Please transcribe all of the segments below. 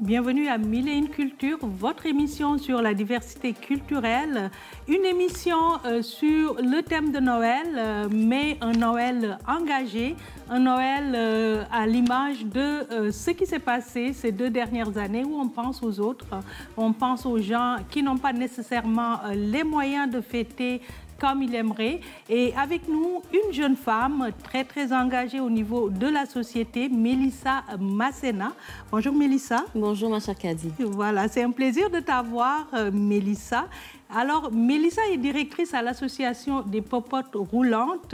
Bienvenue à Mille et une Culture, votre émission sur la diversité culturelle. Une émission sur le thème de Noël, mais un Noël engagé, un Noël à l'image de ce qui s'est passé ces 2 dernières années où on pense aux autres, on pense aux gens qui n'ont pas nécessairement les moyens de fêter comme il aimerait. Et avec nous, une jeune femme très engagée au niveau de la société, Mélissa Masséna. Bonjour Mélissa. Bonjour ma chère Kadi. Voilà, c'est un plaisir de t'avoir Mélissa. Alors, Mélissa est directrice à l'association des popotes roulantes.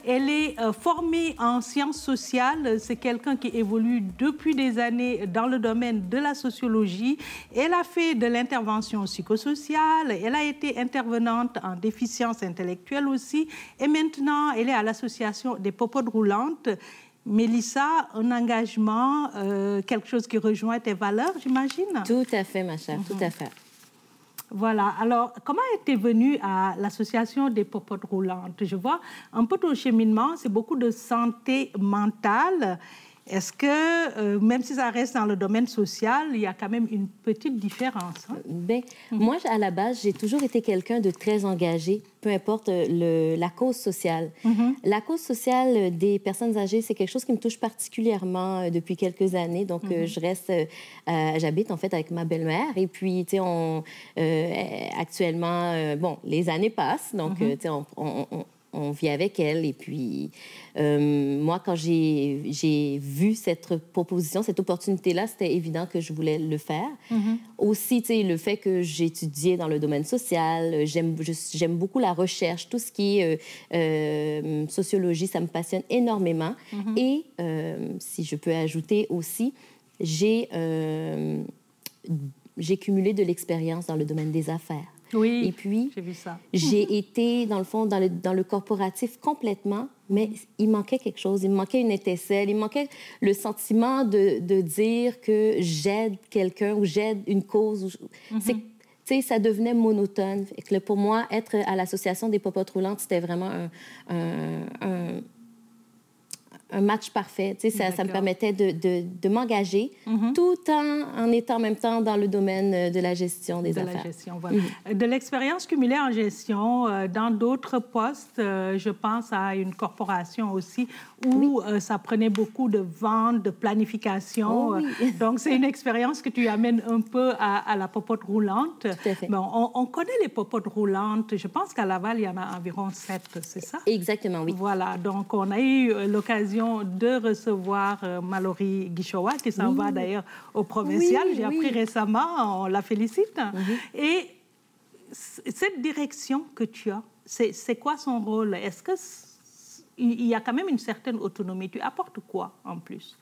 Elle est formée en sciences sociales. C'est quelqu'un qui évolue depuis des années dans le domaine de la sociologie. Elle a fait de l'intervention psychosociale. Elle a été intervenante en déficience intellectuelle aussi. Et maintenant, elle est à l'association des popotes roulantes. Mélissa, un engagement, quelque chose qui rejoint tes valeurs, j'imagine? Tout à fait, ma chère, tout à fait. Voilà. Alors, comment es-tu venue à l'association des popotes roulantes? Je vois un peu ton cheminement, c'est beaucoup de santé mentale. Est-ce que, même si ça reste dans le domaine social, il y a quand même une petite différence? Moi, à la base, j'ai toujours été quelqu'un de très engagé, peu importe la cause sociale. La cause sociale des personnes âgées, c'est quelque chose qui me touche particulièrement depuis quelques années. Donc, j'habite en fait avec ma belle-mère. Et puis, tu sais, actuellement, bon, les années passent. Donc, tu sais, on vit avec elle. Et puis, moi, quand j'ai vu cette proposition, cette opportunité-là, c'était évident que je voulais le faire. Aussi, tu sais, le fait que j'étudiais dans le domaine social, j'aime beaucoup la recherche, tout ce qui est sociologie, ça me passionne énormément. Et, si je peux ajouter aussi, j'ai cumulé de l'expérience dans le domaine des affaires. Oui, et puis, j'ai vu ça. J'ai été, dans le fond, dans le corporatif complètement, mais il manquait quelque chose. Il me manquait une étincelle. Il me manquait le sentiment de dire que j'aide quelqu'un ou j'aide une cause. Tu sais, ça devenait monotone. Et que pour moi, être à l'association des popotes roulantes, c'était vraiment un match parfait. Tu sais, ça me permettait de m'engager tout en étant en même temps dans le domaine de la gestion des affaires. De la gestion, voilà. De l'expérience cumulée en gestion, dans d'autres postes, je pense à une corporation aussi où ça prenait beaucoup de ventes, de planification. Donc, c'est une expérience que tu amènes un peu à la popote roulante. Tout à fait. Bon, on connaît les popotes roulantes. Je pense qu'à Laval, il y en a environ 7, c'est ça? Exactement, oui. Voilà. Donc, on a eu l'occasion de recevoir Mallory Guichoua, qui s'en va d'ailleurs au provincial. J'ai appris récemment, on la félicite. Et cette direction que tu as, c'est quoi son rôle? Est-ce qu'il y a quand même une certaine autonomie? Tu apportes quoi en plus?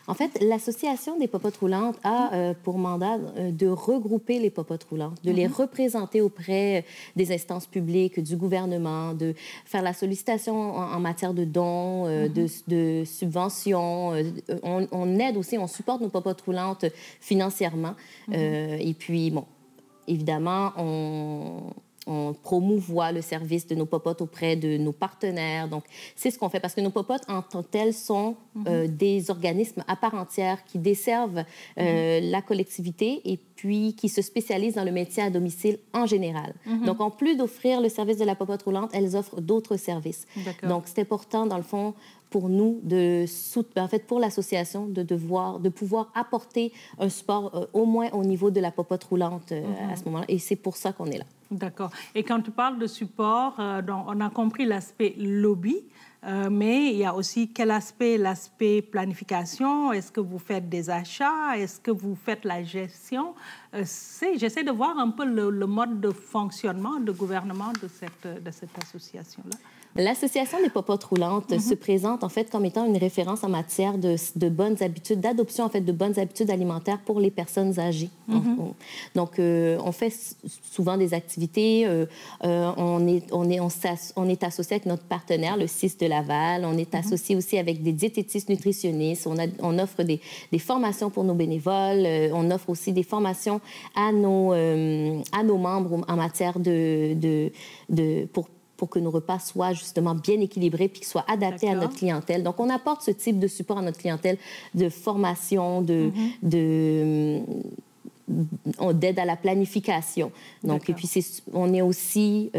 En fait, l'association des popotes roulantes a pour mandat de regrouper les popotes roulantes, de les représenter auprès des instances publiques, du gouvernement, de faire la sollicitation en matière de dons, de subventions. On aide aussi, on supporte nos popotes roulantes financièrement. Et puis, bon, évidemment, on promouvoit le service de nos popotes auprès de nos partenaires. Donc, c'est ce qu'on fait parce que nos popotes, en tant que telles, sont des organismes à part entière qui desservent la collectivité et puis qui se spécialisent dans le maintien à domicile en général. Donc, en plus d'offrir le service de la popote roulante, elles offrent d'autres services. Donc, c'est important, dans le fond, pour nous, en fait, pour l'association, de pouvoir apporter un support au moins au niveau de la popote roulante à ce moment-là. Et c'est pour ça qu'on est là. D'accord. Et quand tu parles de support, donc on a compris l'aspect lobby, mais il y a aussi quel aspect? L'aspect planification. Est-ce que vous faites des achats? Est-ce que vous faites la gestion? J'essaie de voir un peu le mode de fonctionnement, de gouvernement de cette association-là. L'association des popotes roulantes se présente en fait comme étant une référence en matière de bonnes habitudes, d'adoption en fait de bonnes habitudes alimentaires pour les personnes âgées. Donc, on fait souvent des activités. On est associé avec notre partenaire, le CIS de Laval. On est associé aussi avec des diététistes nutritionnistes. On offre des formations pour nos bénévoles. On offre aussi des formations à nos membres en matière pour que nos repas soient justement bien équilibrés puis qu'ils soient adaptés à notre clientèle. Donc, on apporte ce type de support à notre clientèle, de formation, d'aide à la planification. Donc, et puis, on est aussi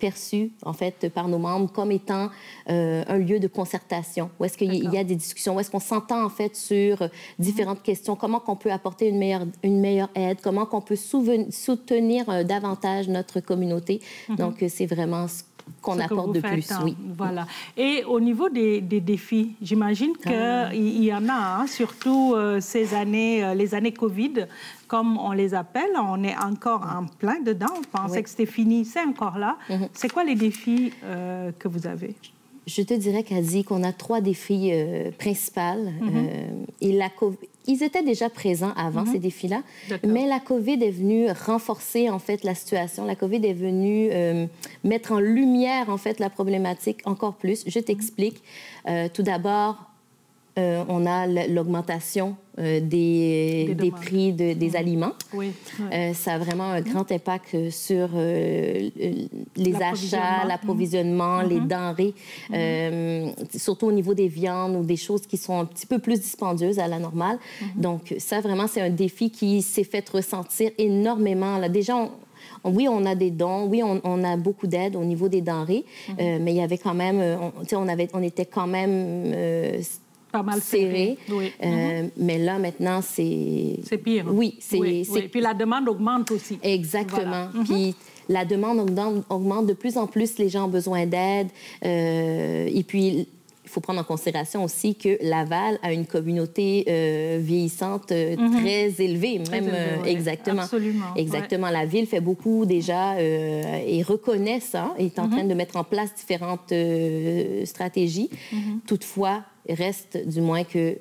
perçu, en fait, par nos membres comme étant un lieu de concertation, où est-ce qu'il y a des discussions, où est-ce qu'on s'entend, en fait, sur différentes questions, comment qu'on peut apporter une meilleure aide, comment qu'on peut soutenir davantage notre communauté. Donc, c'est vraiment ce qu'on apporte de plus. Oui. Voilà. Et au niveau des défis, j'imagine qu'il y en a, surtout les années Covid, comme on les appelle, on est encore en plein dedans. On pensait que c'était fini, c'est encore là. C'est quoi les défis que vous avez? Je te dirais, Cathy, qu'on a 3 défis principaux. Et ils étaient déjà présents avant, ces défis-là, mais la COVID est venue renforcer, en fait, la situation. La COVID est venue mettre en lumière, en fait, la problématique encore plus. Je t'explique. Tout d'abord, on a l'augmentation des prix des aliments. Ça a vraiment un grand impact sur les achats, l'approvisionnement, les denrées, surtout au niveau des viandes ou des choses qui sont un petit peu plus dispendieuses à la normale. Donc, ça, vraiment, c'est un défi qui s'est fait ressentir énormément. Là, déjà, oui, on a des dons, oui, on a beaucoup d'aide au niveau des denrées, mais il y avait quand même, on était quand même pas mal serré. Mais là, maintenant, c'est... C'est pire. Oui. Et puis la demande augmente aussi. Exactement. Puis la demande augmente de plus en plus. Les gens ont besoin d'aide. Et puis, il faut prendre en considération aussi que Laval a une communauté vieillissante très élevée. Exactement. Absolument. Exactement. La Ville fait beaucoup déjà et reconnaît ça, est en train de mettre en place différentes stratégies. Toutefois, reste du moins que,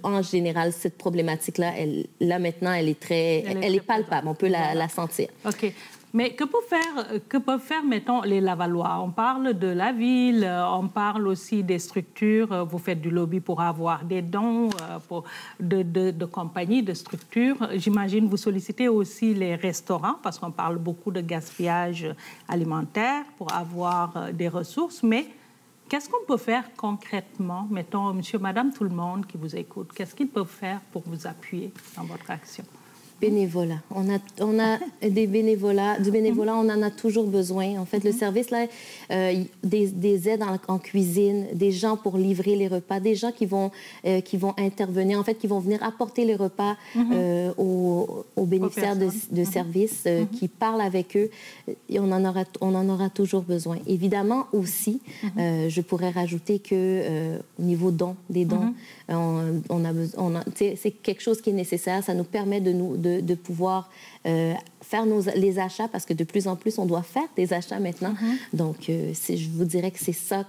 en général, cette problématique-là, là maintenant, elle est palpable. On peut la sentir. OK. Mais que peuvent faire, mettons, les Lavallois? On parle de la ville, on parle aussi des structures. Vous faites du lobby pour avoir des dons de compagnies, de structures. J'imagine vous sollicitez aussi les restaurants parce qu'on parle beaucoup de gaspillage alimentaire pour avoir des ressources. Mais qu'est-ce qu'on peut faire concrètement, mettons, monsieur, madame, tout le monde qui vous écoute, qu'est-ce qu'ils peuvent faire pour vous appuyer dans votre action? Bénévolat. On a du bénévolat, on en a toujours besoin. En fait, le service, là, des aides en cuisine, des gens pour livrer les repas, des gens qui vont intervenir, en fait, qui vont venir apporter les repas aux bénéficiaires de services, qui parlent avec eux. Et on en aura toujours besoin. Évidemment, aussi, je pourrais rajouter que au niveau des dons, c'est quelque chose qui est nécessaire. Ça nous permet de pouvoir faire les achats, parce que de plus en plus, on doit faire des achats maintenant. Donc, je vous dirais que c'est ça,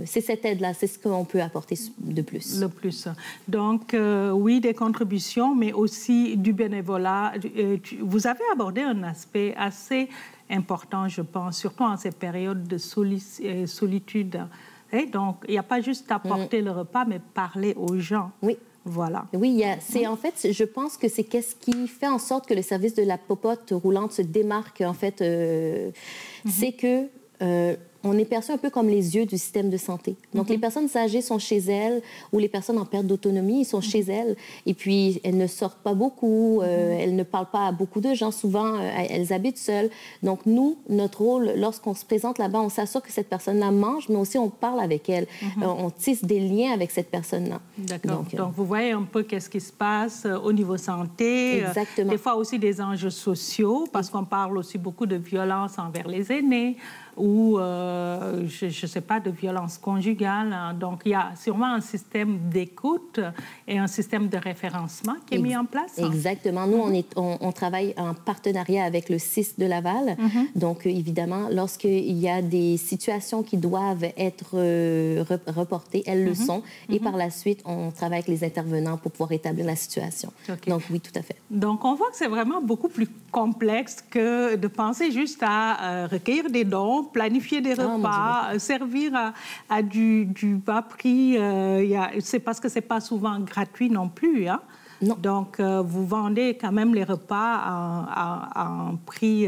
c'est cette aide-là, c'est ce qu'on peut apporter de plus. Le plus. Donc, oui, des contributions, mais aussi du bénévolat. Vous avez abordé un aspect assez important, je pense, surtout en ces périodes de solitude. Et donc, il n'y a pas juste apporter le repas, mais parler aux gens. Oui. Voilà. Oui, en fait, je pense que c'est qu'est-ce qui fait en sorte que le service de la popote roulante se démarque, en fait, c'est que on est perçu un peu comme les yeux du système de santé. Donc, les personnes âgées sont chez elles, ou les personnes en perte d'autonomie, ils sont chez elles, et puis elles ne sortent pas beaucoup, elles ne parlent pas à beaucoup de gens, souvent elles habitent seules. Donc, nous, notre rôle, lorsqu'on se présente là-bas, on s'assure que cette personne-là mange, mais aussi on parle avec elle, on tisse des liens avec cette personne-là. D'accord. Donc, vous voyez un peu qu'est-ce qui se passe au niveau santé. Exactement. Des fois aussi des enjeux sociaux, parce qu'on parle aussi beaucoup de violence envers les aînés, ou, je ne sais pas, de violence conjugale. Donc, il y a sûrement un système d'écoute et un système de référencement qui est mis en place. Exactement. Nous, on travaille en partenariat avec le CIS de Laval. Donc, évidemment, lorsqu'il y a des situations qui doivent être reportées, elles le sont. Et par la suite, on travaille avec les intervenants pour pouvoir établir la situation. Okay. Donc, oui, tout à fait. Donc, on voit que c'est vraiment beaucoup plus complexe que de penser juste à recueillir des dons, planifier des repas, servir à du bas prix. C'est parce que ce n'est pas souvent gratuit non plus. Hein? Non. Donc, vous vendez quand même les repas à un prix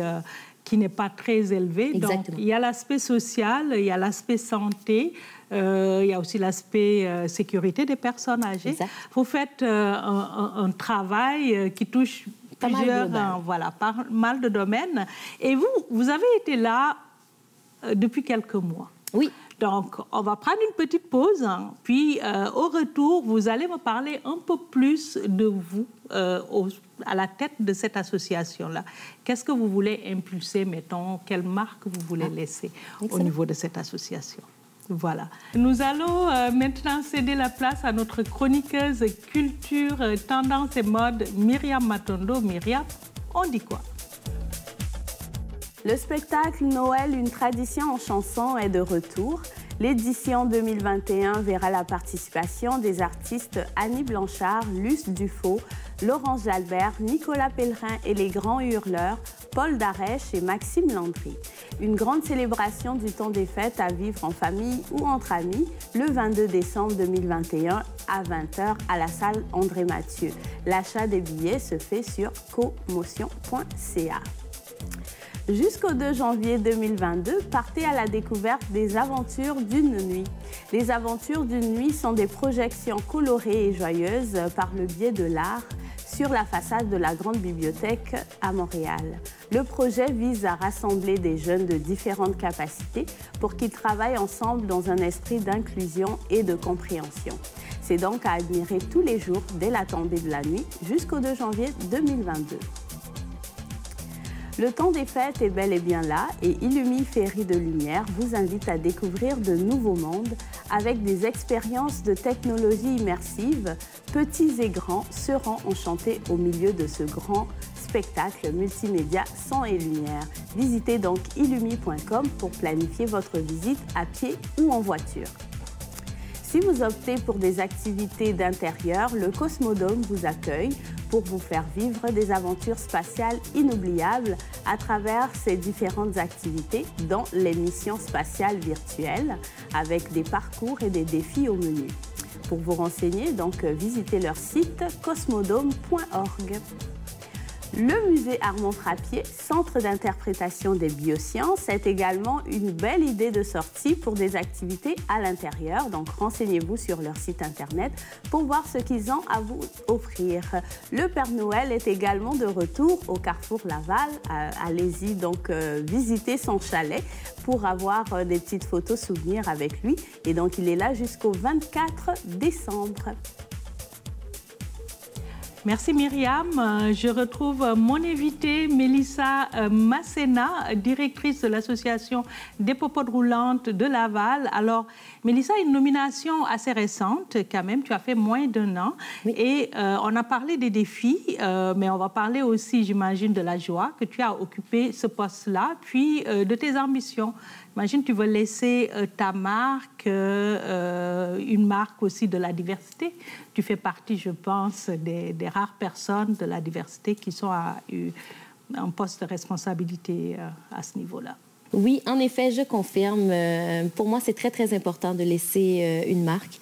qui n'est pas très élevé. Exactement. Donc, il y a l'aspect social, il y a l'aspect santé, il y a aussi l'aspect sécurité des personnes âgées. Exact. Vous faites un travail qui touche pas mal de domaines. Et vous avez été là depuis quelques mois. Oui. Donc, on va prendre une petite pause, puis au retour, vous allez me parler un peu plus de vous à la tête de cette association-là. Qu'est-ce que vous voulez impulser, mettons, quelle marque vous voulez laisser au niveau de cette association? Voilà. Nous allons maintenant céder la place à notre chroniqueuse culture, tendance et mode, Myriam Matondo. Myriam, on dit quoi? Le spectacle Noël, une tradition en chanson est de retour. L'édition 2021 verra la participation des artistes Annie Blanchard, Luce Dufaux, Laurence Jalbert, Nicolas Pellerin et les Grands Hurleurs, Paul Darèche et Maxime Landry. Une grande célébration du temps des fêtes à vivre en famille ou entre amis le 22 décembre 2021 à 20h à la salle André Mathieu. L'achat des billets se fait sur comotion.ca. Jusqu'au 2 janvier 2022, partez à la découverte des Aventures d'une nuit. Les Aventures d'une nuit sont des projections colorées et joyeuses par le biais de l'art sur la façade de la Grande Bibliothèque à Montréal. Le projet vise à rassembler des jeunes de différentes capacités pour qu'ils travaillent ensemble dans un esprit d'inclusion et de compréhension. C'est donc à admirer tous les jours dès la tombée de la nuit jusqu'au 2 janvier 2022. Le temps des fêtes est bel et bien là et Illumi Féerie de Lumière vous invite à découvrir de nouveaux mondes avec des expériences de technologie immersive. Petits et grands seront enchantés au milieu de ce grand spectacle multimédia son et lumière. Visitez donc illumi.com pour planifier votre visite à pied ou en voiture. Si vous optez pour des activités d'intérieur, le Cosmodome vous accueille pour vous faire vivre des aventures spatiales inoubliables à travers ces différentes activités, dont les missions spatiales virtuelles, avec des parcours et des défis au menu. Pour vous renseigner, donc, visitez leur site cosmodome.org. Le musée Armand-Trappier, centre d'interprétation des biosciences, est également une belle idée de sortie pour des activités à l'intérieur. Donc, renseignez-vous sur leur site Internet pour voir ce qu'ils ont à vous offrir. Le Père Noël est également de retour au Carrefour Laval. Allez-y donc visiter son chalet pour avoir des petites photos souvenirs avec lui. Et donc, il est là jusqu'au 24 décembre. Merci Myriam. Je retrouve mon invitée Mélissa Masséna, directrice de l'association des popotes roulantes de Laval. Alors, Mélissa, une nomination assez récente quand même, tu as fait moins d'1 an. Oui. Et on a parlé des défis, mais on va parler aussi, j'imagine, de la joie que tu as occupé ce poste-là, puis de tes ambitions. Imagine, tu veux laisser ta marque, une marque aussi de la diversité. Tu fais partie, je pense, des rares personnes de la diversité qui sont à un poste de responsabilité à ce niveau-là. Oui, en effet, je confirme. Pour moi, c'est très, très important de laisser une marque.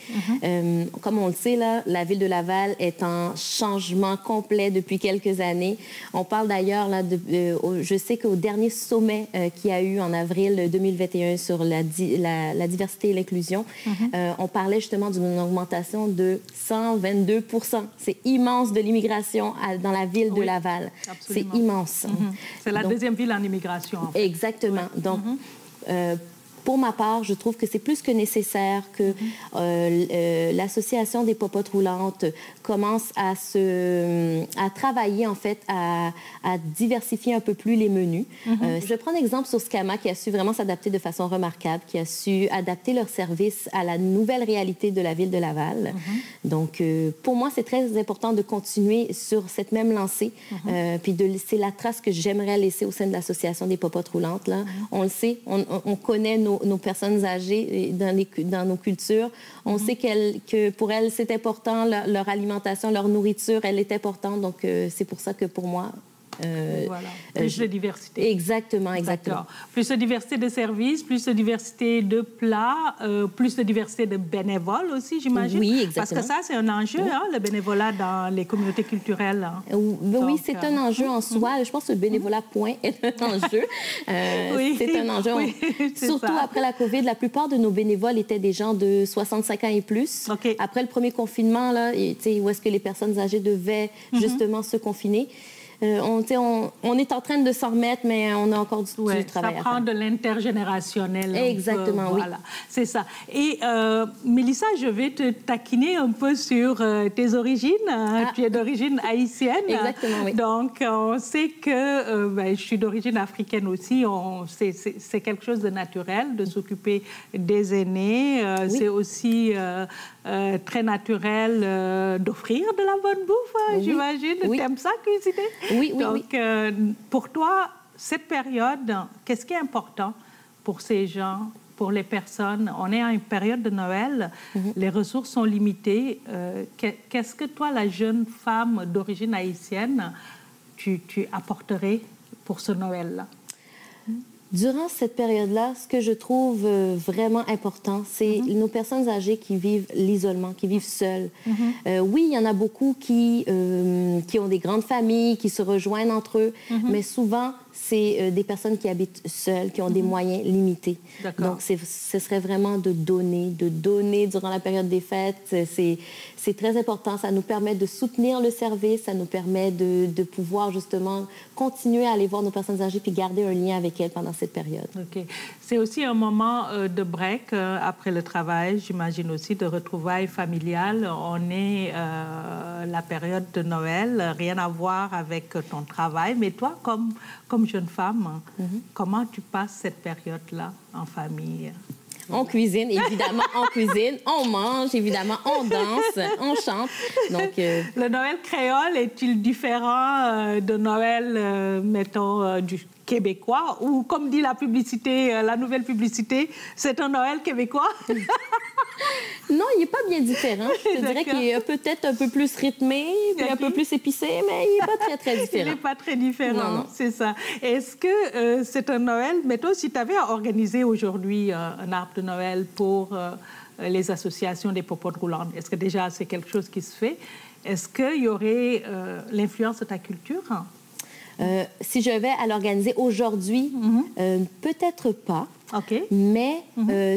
Comme on le sait, là, la ville de Laval est en changement complet depuis quelques années. On parle d'ailleurs, là, je sais qu'au dernier sommet qu'il y a eu en avril 2021 sur la diversité et l'inclusion, on parlait justement d'une augmentation de 122 %. C'est immense de l'immigration dans la ville de Laval. Absolument. C'est immense. C'est la deuxième ville en immigration. En fait. Exactement. Ouais. Donc, pour ma part, je trouve que c'est plus que nécessaire que l'association des popotes roulantes commence à travailler, en fait, à diversifier un peu plus les menus. Je prends un exemple sur Scama, qui a su vraiment s'adapter de façon remarquable, qui a su adapter leur service à la nouvelle réalité de la ville de Laval. Donc, pour moi, c'est très important de continuer sur cette même lancée, puis de laisser la trace que j'aimerais laisser au sein de l'association des popotes roulantes. Là. On le sait, on connaît nos personnes âgées dans nos cultures. On sait que pour elles, c'est important, leur alimentation, leur nourriture, elle est importante. Donc, c'est pour ça que pour moi, Voilà. Plus de diversité. Exactement, exactement. Plus de diversité de services, plus de diversité de plats, plus de diversité de bénévoles aussi, j'imagine. Oui, exactement. Parce que ça, c'est un enjeu, hein, le bénévolat dans les communautés culturelles. Hein. Oui, c'est un enjeu en soi. Je pense que le bénévolat, point, est un enjeu. C'est un enjeu. Oui, surtout ça. Après la COVID, la plupart de nos bénévoles étaient des gens de 65 ans et plus. Okay. Après le premier confinement, là, où est-ce que les personnes âgées devaient justement se confiner, on est en train de s'en remettre, mais on a encore du travail à faire. Ça prend de l'intergénérationnel. Exactement, oui. Voilà, c'est ça. Et Mélissa, je vais te taquiner un peu sur tes origines. Tu es d'origine haïtienne. Exactement, oui. Donc, on sait que je suis d'origine africaine aussi. C'est quelque chose de naturel de s'occuper des aînés. Oui. C'est aussi très naturel d'offrir de la bonne bouffe, j'imagine. Oui. T'aimes ça, cuisiner? Oui, oui, donc, oui. Pour toi, cette période, qu'est-ce qui est important pour ces gens, pour les personnes? On est à une période de Noël, les ressources sont limitées. Qu'est-ce que toi, la jeune femme d'origine haïtienne, tu apporterais pour ce Noël-là? Durant cette période-là, ce que je trouve vraiment important, c'est nos personnes âgées qui vivent l'isolement, qui vivent seules. Oui, il y en a beaucoup qui ont des grandes familles, qui se rejoignent entre eux, mais souvent, c'est des personnes qui habitent seules, qui ont des moyens limités. Donc, ce serait vraiment de donner durant la période des fêtes. C'est très important. Ça nous permet de soutenir le service, ça nous permet de pouvoir justement continuer à aller voir nos personnes âgées puis garder un lien avec elles pendant cette période. OK. C'est aussi un moment de break après le travail, j'imagine aussi, de retrouvailles familiales. On est la période de Noël, rien à voir avec ton travail, mais toi, comme jeune femme, comment tu passes cette période-là en famille? On cuisine, évidemment, on cuisine, on mange, évidemment, on danse, on chante. Donc, Le Noël créole est-il différent de Noël, mettons, du québécois? Ou comme dit la publicité, la nouvelle publicité, c'est un Noël québécois? Non, il n'est pas bien différent. Je te dirais qu'il est peut-être un peu plus rythmé, puis un peu plus épicé, mais il n'est pas très, très différent. Il n'est pas très différent, non. C'est ça. Est-ce que c'est un Noël, mettons, si tu avais à organiser aujourd'hui un arbre de Noël pour les associations des popotes roulantes, est-ce que déjà c'est quelque chose qui se fait? Est-ce qu'il y aurait l'influence de ta culture? Si je vais à l'organiser aujourd'hui, peut-être pas. Okay. Mais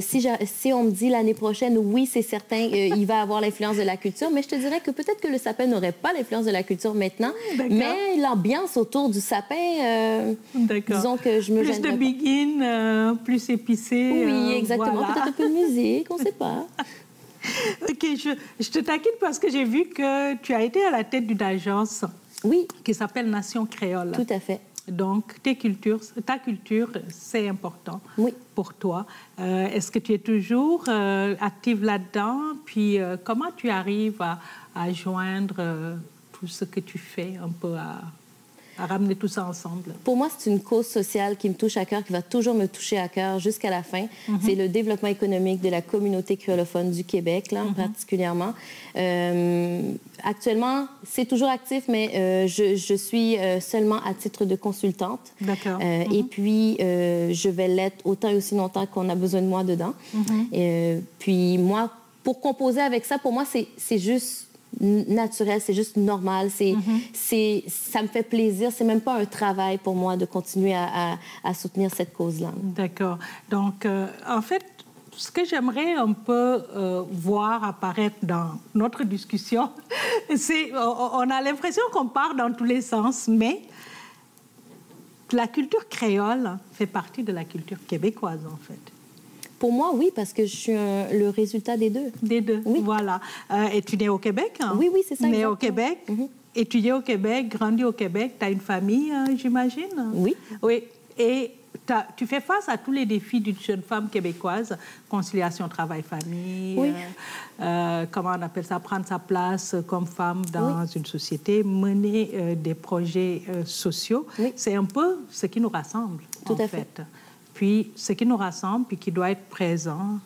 si on me dit l'année prochaine, oui, c'est certain, il va avoir l'influence de la culture, mais je te dirais que peut-être que le sapin n'aurait pas l'influence de la culture maintenant, mais l'ambiance autour du sapin, disons que je me gênerais pas. Plus de begin, plus épicé. Oui, exactement. Voilà. Peut-être un peu de musique, on ne sait pas. OK, je te taquine parce que j'ai vu que tu as été à la tête d'une agence qui s'appelle Nation Créole. Tout à fait. Donc, ta culture, c'est important pour toi. Est-ce que tu es toujours active là-dedans? Puis, comment tu arrives à joindre tout ce que tu fais un peu à ramener tout ça ensemble? Pour moi, c'est une cause sociale qui me touche à cœur, qui va toujours me toucher à cœur jusqu'à la fin. C'est le développement économique de la communauté créolophone du Québec, là, particulièrement. Actuellement, c'est toujours actif, mais je suis seulement à titre de consultante. D'accord. Et puis, je vais l'être autant et aussi longtemps qu'on a besoin de moi dedans. Puis moi, pour composer avec ça, pour moi, c'est juste naturel, c'est juste normal. Ça me fait plaisir. C'est même pas un travail pour moi de continuer à soutenir cette cause-là. D'accord. Donc, en fait, ce que j'aimerais un peu voir apparaître dans notre discussion, c'est on a l'impression qu'on part dans tous les sens, mais la culture créole fait partie de la culture québécoise, en fait. Pour moi, oui, parce que je suis le résultat des deux. Des deux, oui. Voilà. Et tu es née au Québec? Hein? Oui, c'est ça. Née au Québec, étudiée au Québec, grandie au Québec. Tu as une famille, j'imagine? Oui. Oui. Et tu fais face à tous les défis d'une jeune femme québécoise, conciliation travail-famille, comment on appelle ça, prendre sa place comme femme dans une société, mener des projets sociaux. C'est un peu ce qui nous rassemble, Tout à fait. Puis, ce qui nous rassemble, puis qui doit être présent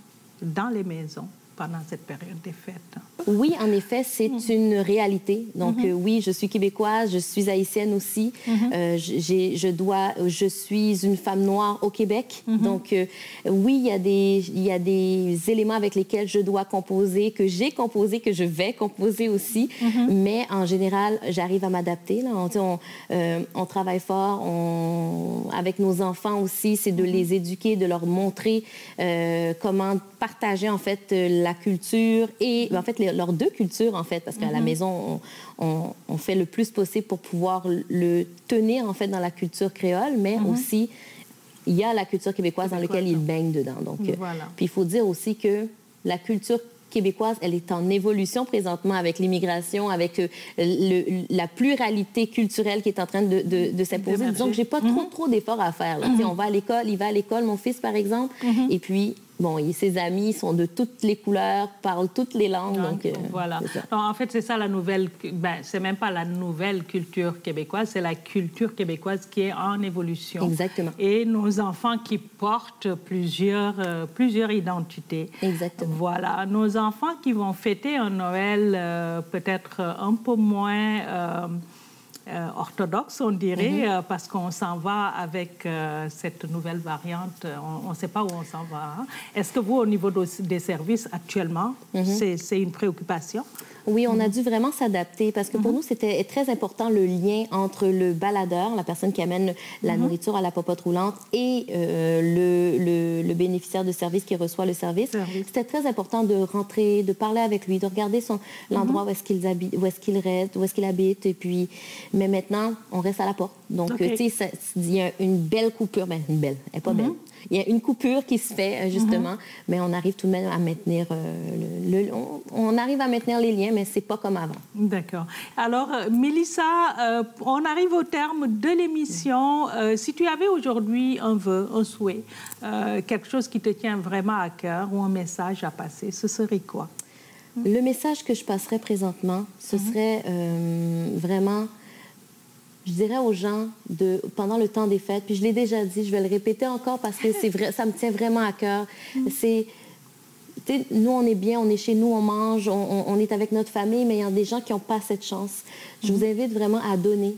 dans les maisons pendant cette période des fêtes. Oui, en effet, c'est une réalité. Donc, oui, je suis québécoise, je suis haïtienne aussi. Je suis une femme noire au Québec. Donc, oui, il y a des éléments avec lesquels je dois composer, que j'ai composé, que je vais composer aussi. Mais en général, j'arrive à m'adapter. On travaille fort. Avec nos enfants aussi, c'est de les éduquer, de leur montrer comment partager, en fait, la culture et, en fait, leurs deux cultures, en fait, parce qu'à la maison, on fait le plus possible pour pouvoir le tenir, en fait, dans la culture créole, mais aussi, il y a la culture québécoise dans laquelle ils baignent dedans. Donc, voilà. Puis il faut dire aussi que la culture québécoise, elle est en évolution présentement avec l'immigration, avec la pluralité culturelle qui est en train de s'imposer. Donc, j'ai pas trop d'efforts à faire. On va à l'école, il va à l'école, mon fils, par exemple, et puis... Bon, ses amis sont de toutes les couleurs, parlent toutes les langues. Donc, voilà. Non, en fait, c'est ça la nouvelle... c'est même pas la nouvelle culture québécoise, c'est la culture québécoise qui est en évolution. Exactement. Et nos enfants qui portent plusieurs identités. Exactement. Voilà. Nos enfants qui vont fêter un Noël peut-être un peu moins... orthodoxe, on dirait, parce qu'on s'en va avec cette nouvelle variante. On ne sait pas où on s'en va. Hein. Est-ce que vous, au niveau des services actuellement, c'est une préoccupation? Oui, on a dû vraiment s'adapter parce que pour nous, c'était très important le lien entre le baladeur, la personne qui amène la nourriture à la popote roulante, et le bénéficiaire de service qui reçoit le service. C'était très important de rentrer, de parler avec lui, de regarder l'endroit où est-ce qu'il reste, où est-ce qu'il habite. Et puis, mais maintenant, on reste à la porte. Donc, tu sais, il y a une belle coupure. Ben, une belle, elle n'est pas belle. Il y a une coupure qui se fait, justement, mais on arrive tout de même à maintenir on arrive à maintenir les liens, mais c'est pas comme avant. D'accord. Alors, Mélissa, on arrive au terme de l'émission. Si tu avais aujourd'hui un vœu, un souhait, quelque chose qui te tient vraiment à cœur ou un message à passer, ce serait quoi? Le message que je passerais présentement, ce serait vraiment... Je dirais aux gens, pendant le temps des fêtes, puis je l'ai déjà dit, je vais le répéter encore parce que c'est vrai, ça me tient vraiment à cœur. Nous, on est bien, on est chez nous, on mange, on est avec notre famille, mais il y a des gens qui n'ont pas cette chance. Je vous invite vraiment à donner,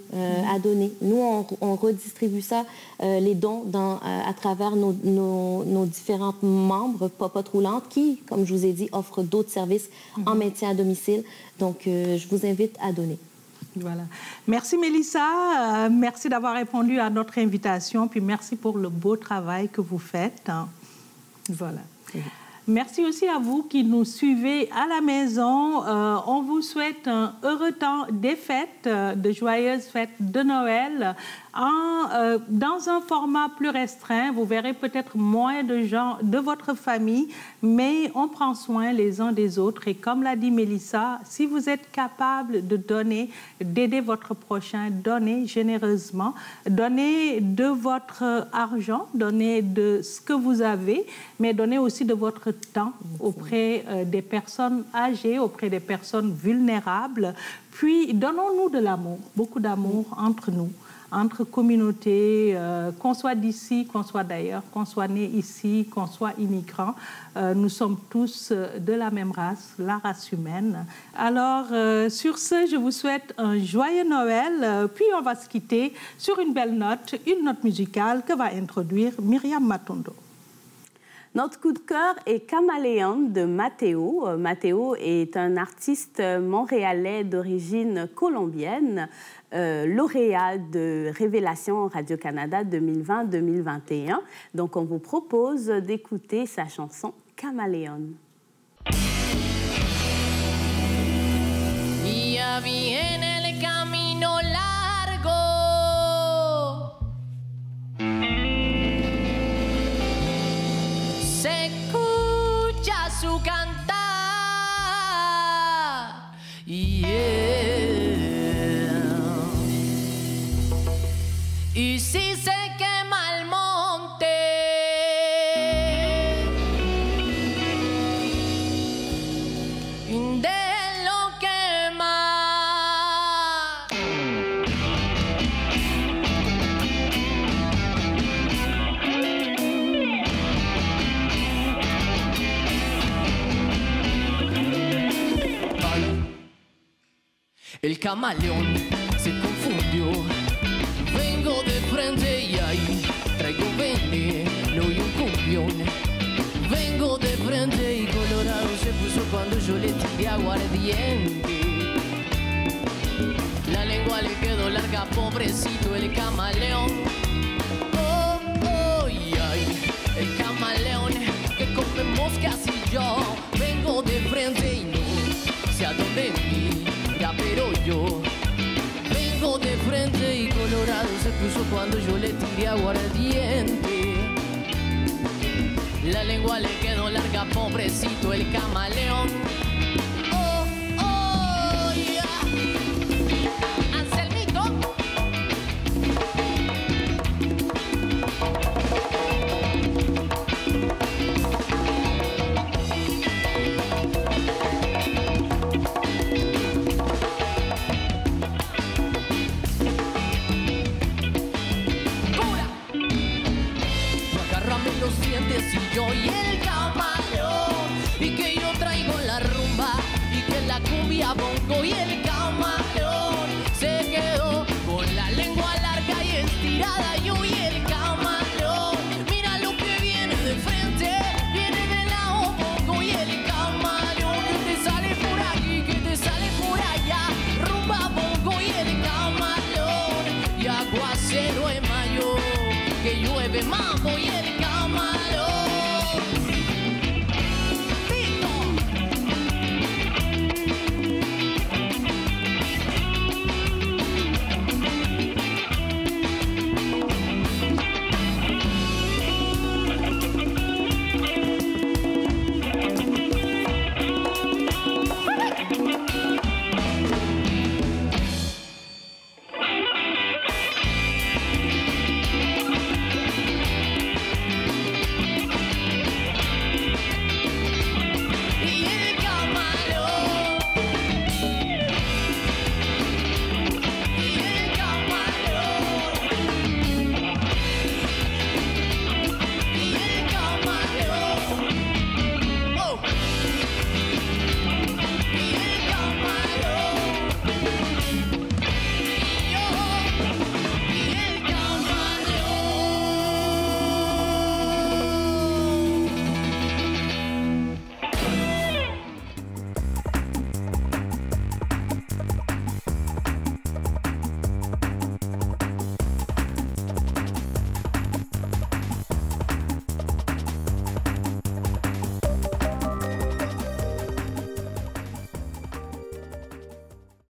à donner. Nous, on redistribue ça, les dons, à travers nos différents membres Popote Roulante qui, comme je vous ai dit, offrent d'autres services en maintien à domicile. Donc, je vous invite à donner. Voilà. Merci Mélissa, merci d'avoir répondu à notre invitation, puis merci pour le beau travail que vous faites. Voilà. Merci aussi à vous qui nous suivez à la maison. On vous souhaite un heureux temps des fêtes, de joyeuses fêtes de Noël. Dans un format plus restreint, vous verrez peut-être moins de gens de votre famille, mais on prend soin les uns des autres. Et comme l'a dit Mélissa, si vous êtes capable de donner, d'aider votre prochain, donnez généreusement. Donnez de votre argent, donnez de ce que vous avez, mais donnez aussi de votre temps auprès des personnes âgées, auprès des personnes vulnérables. Puis, donnons-nous de l'amour, beaucoup d'amour entre nous, entre communautés, qu'on soit d'ici, qu'on soit d'ailleurs, qu'on soit né ici, qu'on soit immigrant. Nous sommes tous de la même race, la race humaine. Alors, sur ce, je vous souhaite un joyeux Noël. Puis, on va se quitter sur une belle note, une note musicale que va introduire Myriam Matondo. Notre coup de cœur est Caméléon de Mathéo. Mathéo est un artiste montréalais d'origine colombienne, lauréat de Révélation Radio-Canada 2020-2021. Donc, on vous propose d'écouter sa chanson Caméléon. Ya viene el camino largo. Se escucha su cantar. Y si se quema el monte, déjenlo quemar. El camaleón se confundió. Vengo de frente y ahí traigo veneno y un cumbión. Vengo de frente y colorado se puso cuando yo le tiré aguardiente. La lengua le quedó larga, pobrecito el camaleón. Oh, oh, y ay, el camaleón que come moscas y yo. Vengo de frente y no sé a dónde mira, pero yo vengo de frente y colorado se puso cuando yo le tiré aguardiente. La lengua le quedó larga, pobrecito el camaleón. Oh, oh, yeah. Anselmito. Los dientes y yo y el camaleón, y que yo traigo la rumba y que la cumbia bongo y el camaleón.